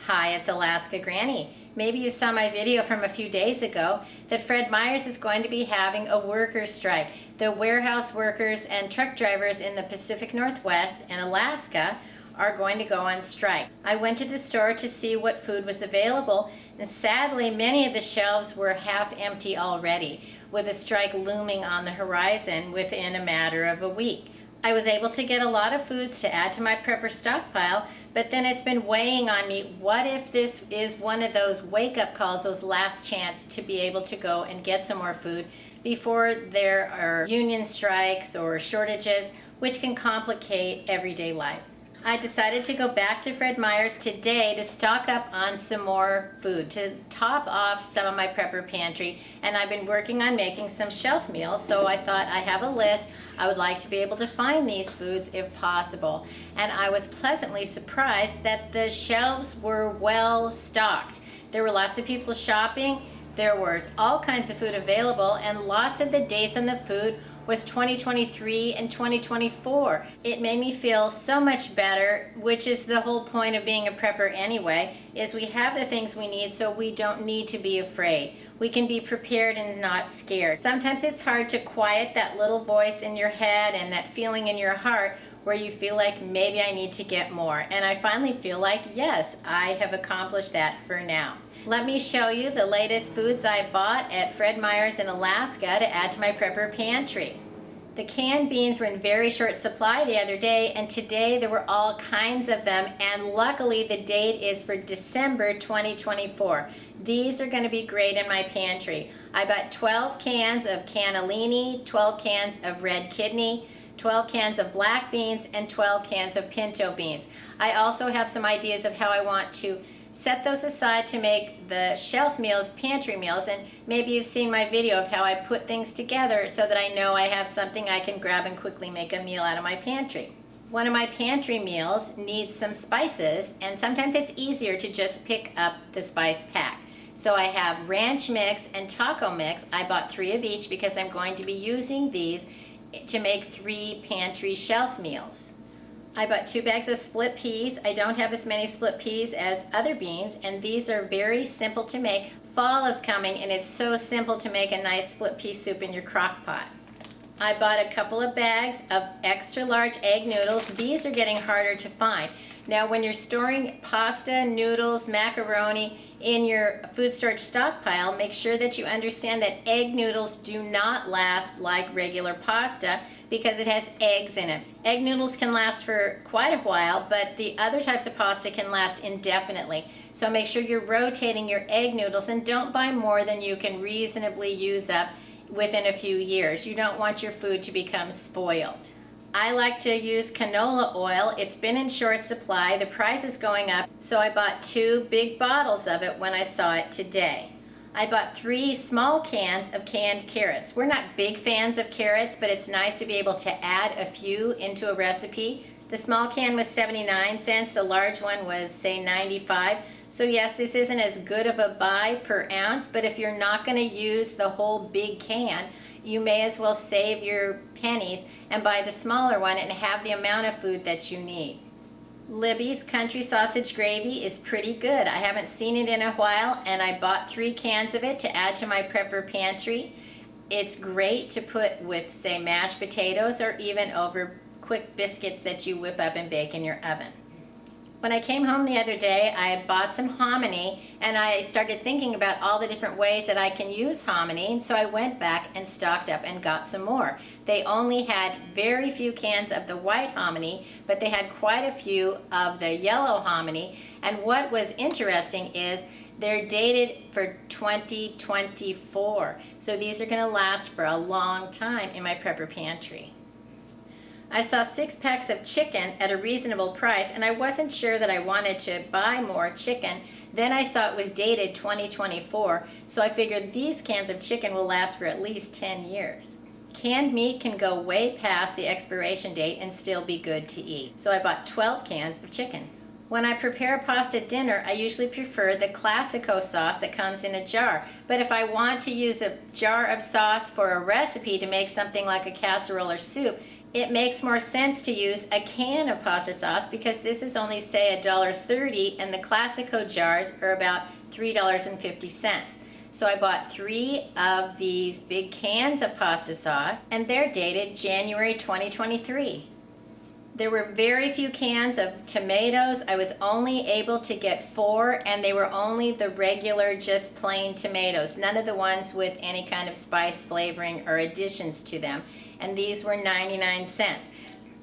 Hi, it's Alaska Granny. Maybe you saw my video from a few days ago that Fred Meyer's is going to be having a workers' strike. The warehouse workers and truck drivers in the Pacific Northwest and Alaska are going to go on strike. I went to the store to see what food was available, and sadly many of the shelves were half empty already, with a strike looming on the horizon within a matter of a week. I was able to get a lot of foods to add to my prepper stockpile, but then it's been weighing on me, what if this is one of those wake-up calls, those last chance to be able to go and get some more food before there are union strikes or shortages, which can complicate everyday life. I decided to go back to Fred Meyer's today to stock up on some more food, to top off some of my prepper pantry, and I've been working on making some shelf meals, so I thought I have a list. I would like to be able to find these foods if possible, and I was pleasantly surprised that the shelves were well stocked. There were lots of people shopping, there was all kinds of food available, and lots of the dates on the food was 2023 and 2024. It made me feel so much better, which is the whole point of being a prepper anyway, is we have the things we need so we don't need to be afraid. We can be prepared and not scared. Sometimes it's hard to quiet that little voice in your head and that feeling in your heart where you feel like maybe I need to get more. And I finally feel like, yes, I have accomplished that for now. Let me show you the latest foods I bought at Fred Meyer's in Alaska to add to my prepper pantry. The canned beans were in very short supply the other day, and today there were all kinds of them, and luckily the date is for December 2024. These are going to be great in my pantry. I bought 12 cans of cannellini, 12 cans of red kidney, 12 cans of black beans, and 12 cans of pinto beans. I also have some ideas of how I want to set those aside to make the shelf meals pantry meals, and maybe you've seen my video of how I put things together so that I know I have something I can grab and quickly make a meal out of my pantry. One of my pantry meals needs some spices, and sometimes it's easier to just pick up the spice pack. So I have ranch mix and taco mix. I bought 3 of each because I'm going to be using these to make 3 pantry shelf meals. I bought 2 bags of split peas. I don't have as many split peas as other beans, and these are very simple to make. Fall is coming, and it's so simple to make a nice split pea soup in your crock pot. I bought a couple of bags of extra large egg noodles. These are getting harder to find. Now, when you're storing pasta, noodles, macaroni in your food storage stockpile, make sure that you understand that egg noodles do not last like regular pasta, because it has eggs in it. Egg noodles can last for quite a while, but the other types of pasta can last indefinitely. So make sure you're rotating your egg noodles, and don't buy more than you can reasonably use up within a few years. You don't want your food to become spoiled. I like to use canola oil. It's been in short supply. The price is going up, so I bought 2 big bottles of it when I saw it today. I bought 3 small cans of canned carrots. We're not big fans of carrots, but it's nice to be able to add a few into a recipe. The small can was 79 cents, the large one was, say, 95. So yes, this isn't as good of a buy per ounce, but if you're not going to use the whole big can, you may as well save your pennies and buy the smaller one and have the amount of food that you need. Libby's country sausage gravy is pretty good. I haven't seen it in a while, and I bought 3 cans of it to add to my prepper pantry. It's great to put with, say, mashed potatoes or even over quick biscuits that you whip up and bake in your oven. When I came home the other day, I bought some hominy, and I started thinking about all the different ways that I can use hominy, and so I went back and stocked up and got some more. They only had very few cans of the white hominy, but they had quite a few of the yellow hominy, and what was interesting is they're dated for 2024, so these are going to last for a long time in my prepper pantry. I saw 6 packs of chicken at a reasonable price, and I wasn't sure that I wanted to buy more chicken. Then I saw it was dated 2024, so I figured these cans of chicken will last for at least 10 years. Canned meat can go way past the expiration date and still be good to eat, so I bought 12 cans of chicken. When I prepare pasta dinner, I usually prefer the Classico sauce that comes in a jar, but if I want to use a jar of sauce for a recipe to make something like a casserole or soup, it makes more sense to use a can of pasta sauce because this is only, say, $1.30, and the Classico jars are about $3.50. So I bought 3 of these big cans of pasta sauce, and they're dated January 2023. There were very few cans of tomatoes. I was only able to get 4, and they were only the regular, just plain tomatoes, none of the ones with any kind of spice, flavoring, or additions to them. And these were 99 cents.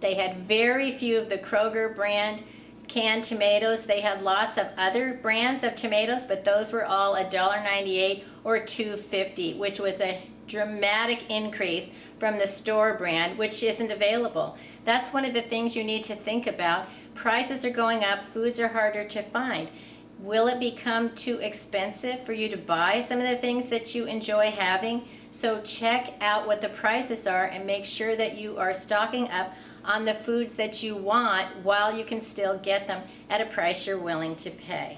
They had very few of the Kroger brand canned tomatoes. They had lots of other brands of tomatoes, but those were all $1.98 or $2.50, which was a dramatic increase from the store brand, which isn't available. That's one of the things you need to think about. Prices are going up, foods are harder to find. Will it become too expensive for you to buy some of the things that you enjoy having? So check out what the prices are and make sure that you are stocking up on the foods that you want while you can still get them at a price you're willing to pay.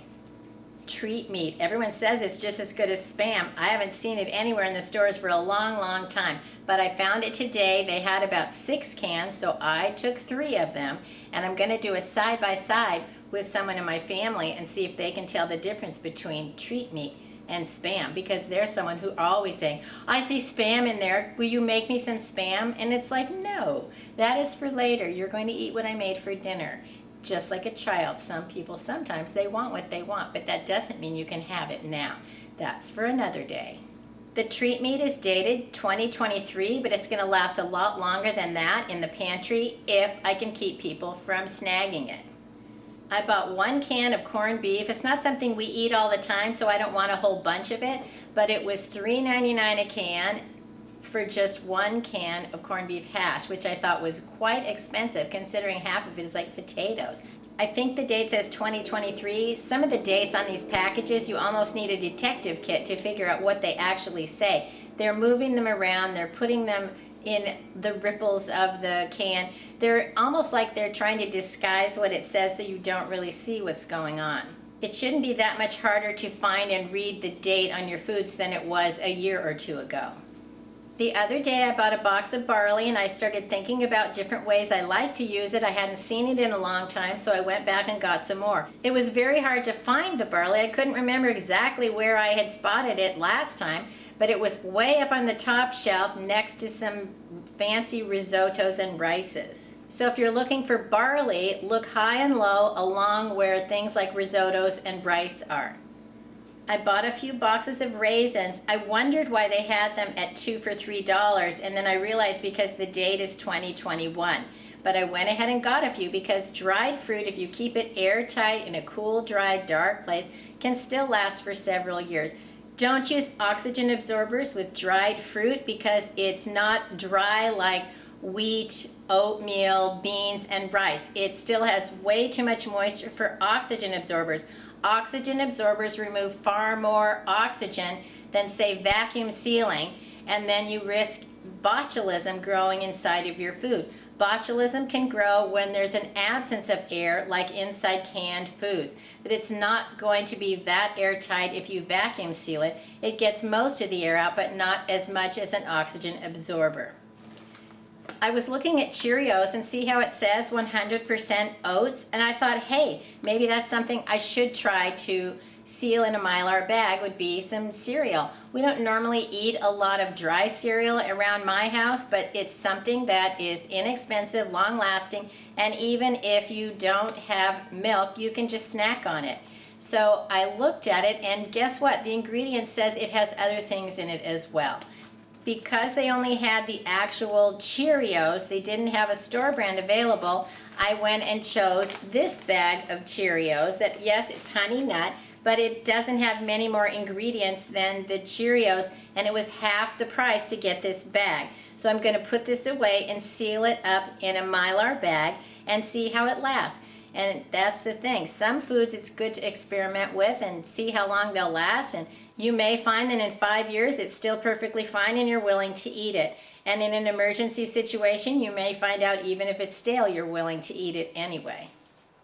Treat meat. Everyone says it's just as good as Spam. I haven't seen it anywhere in the stores for a long, long time, but I found it today. They had about 6 cans, so I took 3 of them, and I'm going to do a side-by-side with someone in my family and see if they can tell the difference between treat meat and Spam, because there's someone who always saying, I see Spam in there, will you make me some Spam? And it's like, no, that is for later. You're going to eat what I made for dinner. Just like a child, some people, sometimes they want what they want, but that doesn't mean you can have it now. That's for another day. The treat meat is dated 2023, but it's going to last a lot longer than that in the pantry if I can keep people from snagging it. I bought 1 can of corned beef. It's not something we eat all the time, so I don't want a whole bunch of it, but it was $3.99 a can for just 1 can of corned beef hash, which I thought was quite expensive considering half of it is like potatoes. I think the date says 2023. Some of the dates on these packages, you almost need a detective kit to figure out what they actually say. They're moving them around, they're putting them in the ripples of the can. They're almost like they're trying to disguise what it says so you don't really see what's going on. It shouldn't be that much harder to find and read the date on your foods than it was a year or 2 ago. The other day I bought a box of barley and I started thinking about different ways I like to use it. I hadn't seen it in a long time, so I went back and got some more. It was very hard to find the barley. I couldn't remember exactly where I had spotted it last time, but it was way up on the top shelf next to some fancy risottos and rices. So if you're looking for barley, look high and low along where things like risottos and rice are. I bought a few boxes of raisins. I wondered why they had them at 2 for $3, and then I realized because the date is 2021. But I went ahead and got a few because dried fruit, if you keep it airtight in a cool, dry, dark place, can still last for several years. Don't use oxygen absorbers with dried fruit because it's not dry like wheat, oatmeal, beans, and rice. It still has way too much moisture for oxygen absorbers. Oxygen absorbers remove far more oxygen than, say, vacuum sealing, and then you risk botulism growing inside of your food. Botulism can grow when there's an absence of air, like inside canned foods, but it's not going to be that airtight if you vacuum seal it. It gets most of the air out, but not as much as an oxygen absorber. I was looking at Cheerios and see how it says 100% oats, and I thought, hey, maybe that's something I should try to seal in a Mylar bag, would be some cereal. We don't normally eat a lot of dry cereal around my house, but it's something that is inexpensive, long-lasting, and even if you don't have milk, you can just snack on it. So I looked at it, and guess what? The ingredient says it has other things in it as well. Because they only had the actual Cheerios, they didn't have a store brand available, I went and chose this bag of Cheerios that, yes, it's honey nut, but it doesn't have many more ingredients than the Cheerios, and it was half the price to get this bag. So I'm going to put this away and seal it up in a Mylar bag and see how it lasts. And that's the thing. Some foods it's good to experiment with and see how long they'll last, and you may find that in 5 years it's still perfectly fine and you're willing to eat it. And in an emergency situation, you may find out even if it's stale, you're willing to eat it anyway.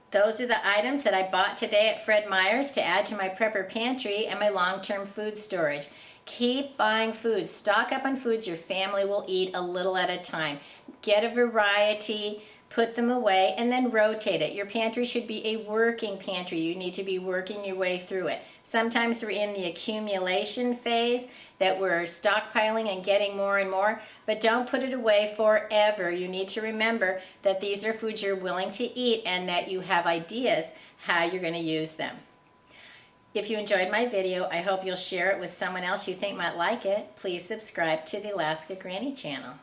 Those are the items that I bought today at Fred Meyer's to add to my prepper pantry and my long-term food storage. Keep buying foods. Stock up on foods your family will eat a little at a time. get a variety, put them away, and then rotate it. Your pantry should be a working pantry. You need to be working your way through it. Sometimes we're in the accumulation phase, that we're stockpiling and getting more and more, but don't put it away forever. You need to remember that these are foods you're willing to eat and that you have ideas how you're going to use them. If you enjoyed my video, I hope you'll share it with someone else you think might like it. Please subscribe to the Alaska Granny channel.